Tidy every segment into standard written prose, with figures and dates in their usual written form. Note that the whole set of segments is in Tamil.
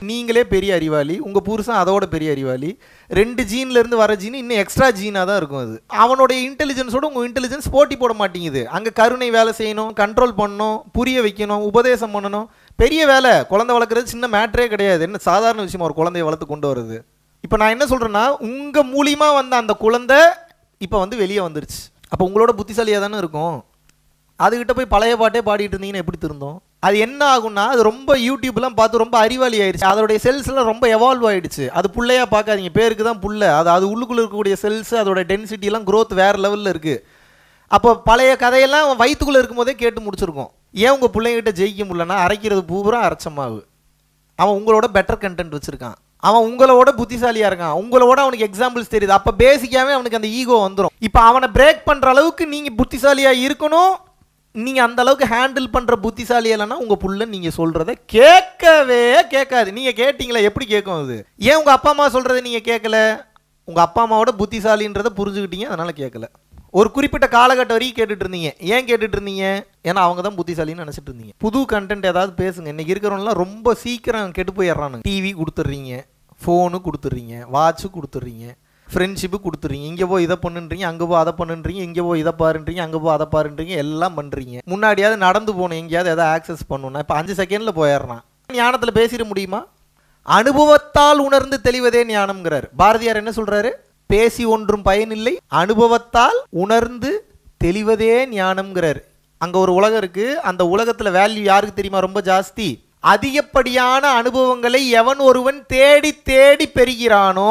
நீங்களே பெரிய அறிவாளி, உங்கள் புருஷன் அதோட பெரிய அறிவாளி. 2 ஜீன்லேருந்து வர ஜீன் இன்னும் எக்ஸ்ட்ரா ஜீனாக தான் இருக்கும். அது அவனுடைய இன்டெலிஜென்ஸோட உங்கள் இன்டெலிஜென்ஸ் போட்டி போட மாட்டேங்குது. அங்கே கருணை வேலை செய்யணும், கண்ட்ரோல் பண்ணணும், புரிய வைக்கணும், உபதேசம் பண்ணணும். பெரிய வேலை. குழந்தை வளர்க்குறது சின்ன மேட்டரே கிடையாது. என்ன சாதாரண விஷயமா ஒரு குழந்தைய வளர்த்து கொண்டு வருது. இப்போ நான் என்ன சொல்கிறேன்னா, உங்கள் மூலியமாக வந்த அந்த குழந்தை இப்போ வந்து வெளியே வந்துருச்சு. அப்போ உங்களோட புத்திசாலியாக தானே இருக்கும். அதுக்கிட்ட போய் பழைய பாட்டே பாடிட்டு இருந்தீங்கன்னா எப்படி திருந்தோம்? அது என்ன ஆகும்னா, அது ரொம்ப யூடியூப்லாம் பார்த்து ரொம்ப அறிவாளி ஆயிடுச்சு. அதோடைய செல்ஸ்லாம் ரொம்ப எவால்வ் ஆகிடுச்சு. அது புள்ளையாக பார்க்காதீங்க, பேருக்கு தான் புள்ள. அது உள்ளுக்குள்ளே இருக்கக்கூடிய செல்ஸ், அதோட டென்சிட்டிலாம் க்ரோத் வேறு லெவலில் இருக்குது. அப்போ பழைய கதையெல்லாம் வயிற்றுக்குள்ளே இருக்கும்போதே கேட்டு முடிச்சிருக்கோம். ஏன் உங்கள் பிள்ளைங்கிட்ட ஜெயிக்க முடியலன்னா, அரைக்கிறது பூரா அரைச்சமாவு. அவன் உங்களோட பெட்டர் கண்டென்ட் வச்சுருக்கான். அவன் உங்களோட புத்திசாலியாக இருக்கான். உங்களோட அவனுக்கு எக்ஸாம்பிள்ஸ் தெரியுது. அப்போ பேசிக்காகவே அவனுக்கு அந்த ஈகோ வந்துடும். இப்போ அவனை பிரேக் பண்ணுற அளவுக்கு நீங்கள் புத்திசாலியாக இருக்கணும். நீங்கள் அந்த அளவுக்கு ஹேண்டில் பண்ணுற புத்திசாலி இல்லைன்னா உங்கள் புள்ள நீங்கள் சொல்கிறத கேட்கவே கேட்காது. நீங்கள் கேட்டிங்களா? எப்படி கேட்கும் அது? ஏன் உங்கள் அப்பா அம்மா சொல்கிறத நீங்கள் கேட்கல? உங்கள் அப்பா அம்மாவோட புத்திசாலின்றதை புரிஞ்சுக்கிட்டீங்க, அதனால் கேட்கல. ஒரு குறிப்பிட்ட காலகட்டம் வரைக்கும் கேட்டுட்டு இருந்தீங்க. ஏன் கேட்டுட்டு இருந்தீங்க? ஏன்னா அவங்க தான் புத்திசாலின்னு நினச்சிட்டு இருந்தீங்க. புது கண்டென்ட் ஏதாவது பேசுங்க. இன்றைக்கி இருக்கிறவங்களாம் ரொம்ப சீக்கிரம் கெட்டு போயிடுறானுங்க. டிவி கொடுத்துட்றீங்க, ஃபோனு கொடுத்துட்றீங்க, வாட்சு கொடுத்துட்றீங்க, ஃப்ரெண்ட்ஷிப்பு கொடுத்துறீங்க. இங்கே போய் இதை பண்ணுன்றீங்க, அங்கே போய் அதை பண்ணுன்றீங்க, இங்கே போய் இதை பாருன்றீங்க, அங்கே போய் அதை பாருன்றீங்க, எல்லாம் பண்ணுறீங்க. முன்னாடியாவது நடந்து போகணும், எங்கேயாவது எதாவது ஆக்சஸ் பண்ணணும்னா இப்போ 5 செகண்டில் போயிடுறான். ஞானத்தில் பேசிட முடியுமா? அனுபவத்தால் உணர்ந்து தெளிவதே ஞானம்ங்கிறார் பாரதியார். என்ன சொல்கிறாரு? பேசி ஒன்றும் பயனில்லை, அனுபவத்தால் உணர்ந்து தெளிவதே ஞானம்ங்கிறார். அங்கே ஒரு உலகம் இருக்குது. அந்த உலகத்தில் வேல்யூ யாருக்கு தெரியுமா ரொம்ப ஜாஸ்தி? அதிகப்படியான அனுபவங்களை எவன் ஒருவன் தேடி தேடி பெறுகிறானோ,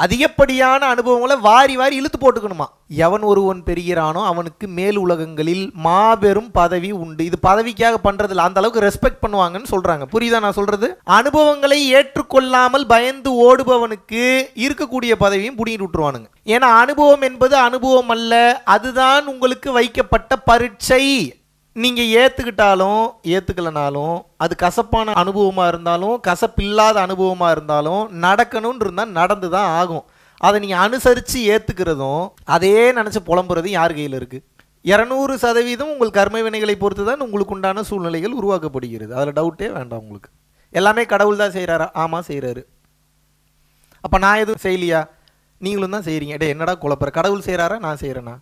அதிகப்படியான அனுபவங்களை வாரி வாரி இழுத்து போட்டுக்கணுமா, எவன் ஒருவன் பெறுகிறானோ அவனுக்கு மேல் உலகங்களில் மாபெரும் பதவி உண்டு. இது பதவிக்காக பண்றதில்ல, அந்த அளவுக்கு ரெஸ்பெக்ட் பண்ணுவாங்கன்னு சொல்றாங்க. புரியுதா நான் சொல்றது? அனுபவங்களை ஏற்றுக்கொள்ளாமல் பயந்து ஓடுபவனுக்கு இருக்கக்கூடிய பதவியும் புடிங்கிட்டு விட்டுருவானுங்க. ஏன்னா அனுபவம் என்பது அனுபவம் அல்ல, அதுதான் உங்களுக்கு வைக்கப்பட்ட பரீட்சை. நீங்கள் ஏற்றுக்கிட்டாலும் ஏற்றுக்கலனாலும், அது கசப்பான அனுபவமாக இருந்தாலும் கசப்பில்லாத அனுபவமாக இருந்தாலும் நடக்கணும்னு இருந்தால் நடந்து தான் ஆகும். அதை நீங்கள் அனுசரித்து ஏற்றுக்கிறதும் அதே நினச்சி புலம்புறதும் யார் கையில் இருக்குது? 200% உங்கள் கர்ம வினைகளை பொறுத்து தான் உங்களுக்கு உண்டான சூழ்நிலைகள் உருவாக்கப்படுகிறது. அதில் டவுட்டே வேண்டாம் உங்களுக்கு. எல்லாமே கடவுள் தான் செய்கிறாரா? ஆமாம் செய்கிறாரு. அப்போ நான் எதுவும் செய்யலையா? நீங்களும் தான் செய்கிறீங்க. டே என்னடா குழப்பற? கடவுள் செய்கிறாரா நான் செய்கிறேன்னா?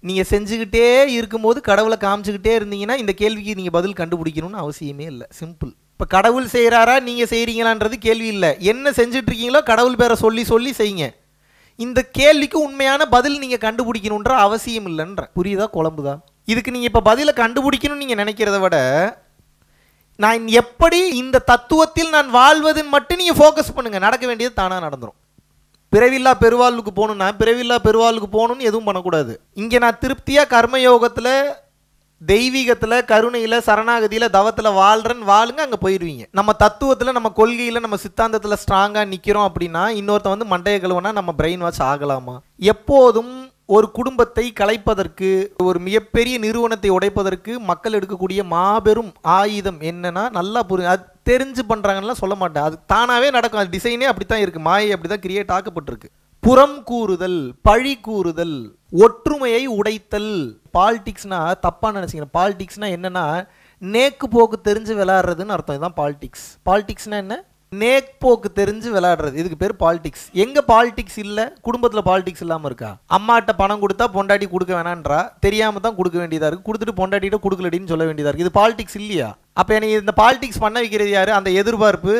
நீங்கள் செஞ்சுக்கிட்டே இருக்கும்போது கடவுளை காமிச்சுக்கிட்டே இருந்தீங்கன்னா இந்த கேள்விக்கு நீங்கள் பதில் கண்டுபிடிக்கணும்னு அவசியமே இல்லை. சிம்பிள். இப்போ கடவுள் செய்கிறாரா நீங்கள் செய்கிறீங்களான்றது கேள்வி இல்லை. என்ன செஞ்சுட்டு இருக்கீங்களோ கடவுள் பேரை சொல்லி சொல்லி செய்யுங்க. இந்த கேள்விக்கு உண்மையான பதில் நீங்கள் கண்டுபிடிக்கணுன்ற அவசியம் இல்லைன்ற. புரியுதா? குழம்புதா? இதுக்கு நீங்கள் இப்போ பதிலை கண்டுபிடிக்கணும்னு நீங்கள் நினைக்கிறத விட, நான் எப்படி இந்த தத்துவத்தில் நான் வாழ்வதுன்னு மட்டும் நீங்கள் ஃபோக்கஸ் பண்ணுங்கள். நடக்க வேண்டியது தானாக நடந்துடும். பிறவில்லா பெருவாழ்வுக்கு போகணுன்னா பிறவில்லா பெருவாழ்வுக்கு போகணுன்னு எதுவும் பண்ணக்கூடாது. இங்கே நான் திருப்தியாக கர்மயோகத்தில், தெய்வீகத்தில், கருணையில், சரணாகதியில், தவத்தில் வாழ்கிறேன்னு வாழுங்க, அங்கே போயிடுவீங்க. நம்ம தத்துவத்தில், நம்ம கொள்கையில், நம்ம சித்தாந்தத்தில் ஸ்ட்ராங்காக நிற்கிறோம் அப்படின்னா இன்னொருத்த வந்து மண்டைய கழுவுனா நம்ம பிரெயின் வாஷ் ஆகலாமா? எப்போதும் ஒரு குடும்பத்தை கலைப்பதற்கு, ஒரு மிகப்பெரிய நிறுவனத்தை உடைப்பதற்கு மக்கள் எடுக்கக்கூடிய மாபெரும் ஆயுதம் என்னன்னா, நல்லா புரியும். அது தெரிஞ்சு பண்ணுறாங்கலாம் சொல்ல மாட்டேன், அது தானாகவே நடக்கும். அது டிசைனே அப்படி தான் இருக்குது. மாயை அப்படி தான் கிரியேட் ஆக்கப்பட்டிருக்கு. புறம் கூறுதல், பழி கூறுதல், ஒற்றுமையை உடைத்தல். பாலிடிக்ஸ்னா தப்பாக நினச்சிக்கிறேன். பாலிடிக்ஸ்னா என்னன்னா, நேக்கு போக்கு தெரிஞ்சு விளையாடுறதுன்னு அர்த்தம். இதுதான் பாலிடிக்ஸ். பாலிடிக்ஸ்னா என்ன? நேக் போக்கு தெரிஞ்சு விளையாடுறது. இதுக்கு பேர் பாலிடிக்ஸ். எங்க பாலிடிக்ஸ் இல்லை? குடும்பத்தில் பாலிடிக்ஸ் இல்லாமல் இருக்கா? அம்மாட்ட பணம் கொடுத்தா பொண்டாட்டி கொடுக்க வேணான்றா, தெரியாம தான் கொடுக்க வேண்டியதா இருக்கு. கொடுத்துட்டு பொண்டாட்டிட்ட கொடுக்கலடின்னு சொல்ல வேண்டியதா இருக்கு. இது பாலிடிக்ஸ் இல்லையா? அப்போ எனக்கு இந்த பாலிடிக்ஸ் பண்ண வைக்கிறது யாரு? அந்த எதிர்பார்ப்பு,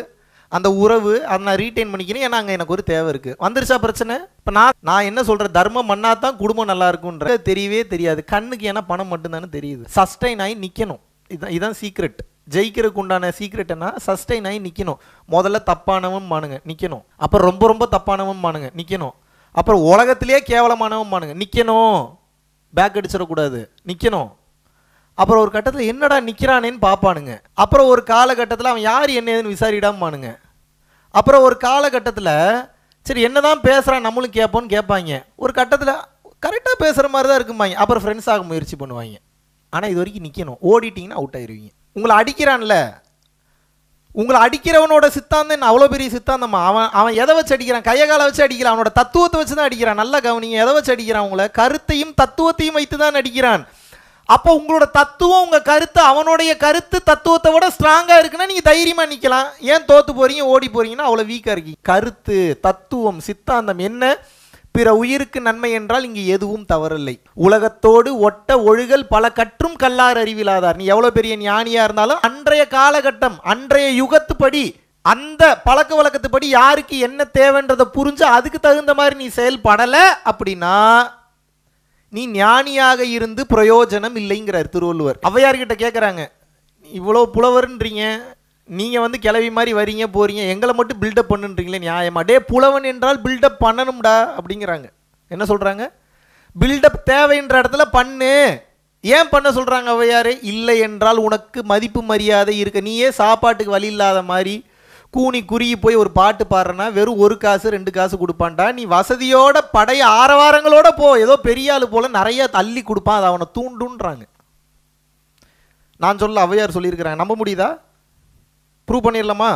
அந்த உறவு, அதை நான் ரீட்டைன் பண்ணிக்கிறேன். ஏன்னா அங்கே எனக்கு ஒரு தேவை இருக்கு. வந்துருச்சா பிரச்சனை? இப்போ நான் என்ன சொல்றேன்? தர்மம் பண்ணா தான் குடும்பம் நல்லா இருக்குன்ற தெரியவே தெரியாது கண்ணுக்கு. ஏன்னா பணம் மட்டும்தானே தெரியுது. சஸ்டைன் ஆகி நிற்கணும். இதுதான் சீக்ரெட். ஜெயிக்கிறதுக்கு உண்டான சீக்ரெட் என்ன? சஸ்டைன் ஆகி நிற்கணும். முதல்ல தப்பானவன் மானுங்க நிற்கணும். அப்புறம் ரொம்ப ரொம்ப தப்பானவன் மானுங்க நிற்கணும். அப்புறம் உலகத்திலே கேவலமானவன் மானுங்க நிற்கணும். பேக் அடிச்சிடக்கூடாது, நிற்கணும். அப்புறம் ஒரு கட்டத்தில் என்னடா நிற்கிறானேன்னு பார்ப்பானுங்க. அப்புறம் ஒரு காலகட்டத்தில் அவன் யார் என்ன ஏதுன்னு விசாரிடாமானுங்க. அப்புறம் ஒரு காலகட்டத்தில் சரி என்னதான் பேசுகிறான் நம்மளும் கேட்போன்னு கேட்பாங்க. ஒரு கட்டத்தில் கரெக்டாக பேசுகிற மாதிரி தான் இருக்குமாங்க. அப்புறம் ஃப்ரெண்ட்ஸ் ஆக முயற்சி பண்ணுவாங்க. ஆனால் இது வரைக்கும் நிற்கணும். ஓடிட்டிங்கன்னா அவுட் ஆயிடுவீங்க. உங்களை அடிக்கிறான்ல, உங்களை அடிக்கிறவனோட சித்தாந்தம் அவ்வளோ பெரிய சித்தாந்தமா? அவன் எதை வச்சு அடிக்கிறான்? கையை காலை வச்சு அடிக்கிறான். அவனோட தத்துவத்தை வச்சு தான் அடிக்கிறான். நல்லா கவனிங்க. எதை வச்சு அடிக்கிறான்? உங்களை கருத்தையும் தத்துவத்தையும் வைத்து தான் அடிக்கிறான். அப்போ உங்களோட தத்துவம், உங்க கருத்து, அவனுடைய கருத்து தத்துவத்தை விட ஸ்ட்ராங்கா இருக்குன்னா நீங்க தைரியமா நிக்கலாம். ஏன் தோத்து போறீங்க, ஓடி போறீங்கன்னா அவ்வளவு வீக்கா இருக்கீங்க. கருத்து, தத்துவம், சித்தாந்தம் என்ன, பிற உயிருக்கு நன்மை என்றால் இங்கு எதுவும் தவறில்லை. உலகத்தோடு ஒட்ட ஒழுகல் பல கற்றும் கல்லார் அறிவிலாதார். நீ எவ்வளவு பெரிய ஞானியா இருந்தாலும் அன்றைய காலகட்டம், அன்றைய யுகத்துப்படி, அந்த பழக்க வழக்கத்துப்படி யாருக்கு என்ன தேவைன்றதை புரிஞ்சு அதுக்கு தகுந்த மாதிரி நீ செயல்படல அப்படின்னா நீ ஞானியாக இருந்து பிரயோஜனம் இல்லைங்கிறார் திருவள்ளுவர். ஔவையார்கிட்ட கேட்குறாங்க, இவ்வளோ புலவர்ன்றீங்க, நீங்கள் கிளவி மாதிரி வரீங்க போகிறீங்க, எங்களை மட்டும் பில்டப் பண்ணுன்றீங்களே நியாயமா? டே புலவன் என்றால் பில்டப் பண்ணணும்டா அப்படிங்கிறாங்க. என்ன சொல்கிறாங்க? பில்டப் தேவைன்ற இடத்துல பண்ணு. ஏன் பண்ண சொல்கிறாங்க ஔவையார்? இல்லை என்றால் உனக்கு மதிப்பு மரியாதை இருக்க, நீயே சாப்பாட்டுக்கு வழி இல்லாத மாதிரி கூனி குறுகி போய் ஒரு பாட்டு பாடுறனா வெறும் 1 காசு 2 காசு கொடுப்பான்டா. நீ வசதியோட படைய ஆரவாரங்களோட போ, ஏதோ பெரிய ஆளு போல நிறைய தள்ளி கொடுப்பான், அதை அவனை தூண்டுன்றாங்க. நான் சொல்ல ஔவையார் சொல்லியிருக்கிறாங்க. நம்ப முடியுதா? ப்ரூவ் பண்ணிடலாமா?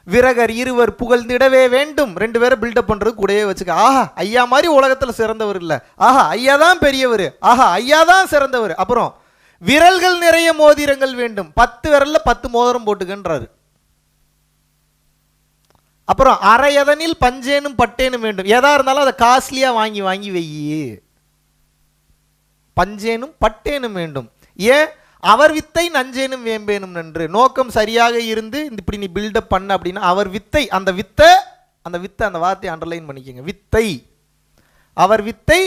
விரகர் இருவர் புகழ்ந்திடவே வேண்டும். 2 பேரை பில்டப் பண்றது கூடவே வச்சுக்க. ஆஹா ஐயா மாதிரி உலகத்துல சிறந்தவர் இல்லை, ஆஹா ஐயா தான் பெரியவர், ஆஹா ஐயா தான் சிறந்தவர். அப்புறம் விரல்கள் நிறைய மோதிரங்கள் வேண்டும், 10 விரல்ல 10 மோதிரம் போட்டுக்கன்றாரு. அப்புறம் அரையதனில் பஞ்சேனும் பட்டேனும் வேண்டும். எதா இருந்தாலும் அதை காஸ்ட்லியா வாங்கி வாங்கி வெய்யி. பஞ்சேனும் பட்டேனும் வேண்டும். ஏன்? அவர் வித்தை நஞ்சேனும் வேம்பேனும் நன்று. நோக்கம் சரியாக இருந்து இப்படி நீ பில்டப் பண்ண அப்படின்னா அவர் வித்தை, அந்த வித்தை அந்த வார்த்தையை அண்டர்லைன் பண்ணிக்கங்க. வித்தை, அவர் வித்தை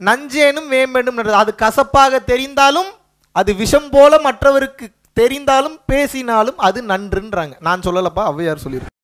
நஞ்சேனும் வேம்பேனும் நன்று. அது கசப்பாக தெரிந்தாலும், அது விஷம் போல மற்றவருக்கு தெரிந்தாலும், பேசினாலும் அது நன்றுன்றாங்க. நான் சொல்லலப்பா, ஔவையார் சொல்லியிருக்கேன்.